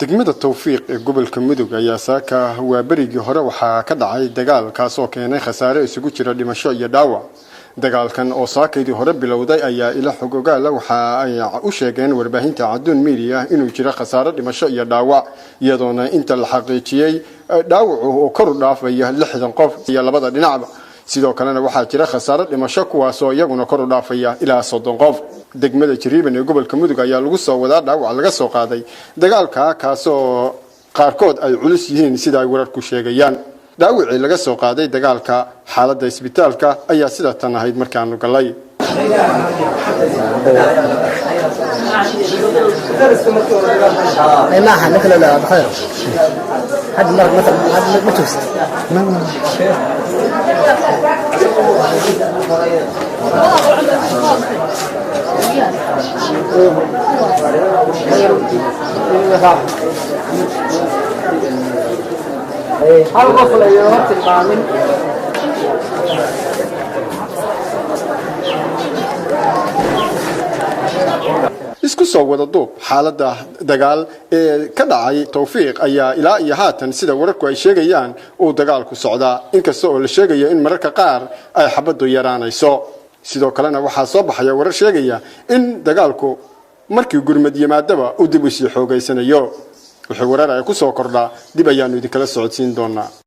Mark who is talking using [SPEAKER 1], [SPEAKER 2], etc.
[SPEAKER 1] degmada Tawfiiq ee gobolka Mudug ayaa saaka waa barigii hore waxa ka dhacay dagaal kaas oo keenay khasaare isugu jira dhimasho iyo dhaawac. dagaalkan oo saakadii hore bilowday ayaa ila xogogaal waxa ay u sheegeen warbaahinta Cadoon Media inuu jira khasaare dhimasho iyo dhaawac iyadoona inta la xaqiijiyay dhaawac oo kor u dhaafay 60 qof iyo labada dhinacba. sidoo kalena waxa jira khasaare dhimasho kuwaas oo iyaguna kor u dhaafay ilaa 30 qof. degmada Jariban ee gobolka Mudug ayaa lagu soo wadaa dhaawac laga soo qaaday dagaalka kaas oo qaarkood ay culus yihiin sida ay wararku sheegayaan. dhaawacii laga soo qaaday dagaalka xaaladda isbitaalka ayaa sida tan ahayd markaanu galay. hal qof la yiraahdo tilmaamin isku soo wada duub xaaladda dagaal ee ka dhacay Tawfiiq ayaa ilaa iyo haatan sida wararku ay sheegayaan uu dagaalku socdaa inkastoo la sheegayo in mararka qaar ay xabadu yaraanayso. sidoo kalena waxa soo baxaya warar sheegaya in dagaalku markii gurmad yimaadaba uu dib u sii xoogaysanayo. wixii warar ay ku soo kordhaa dib ayaanu idinkala socodsiin doonaa.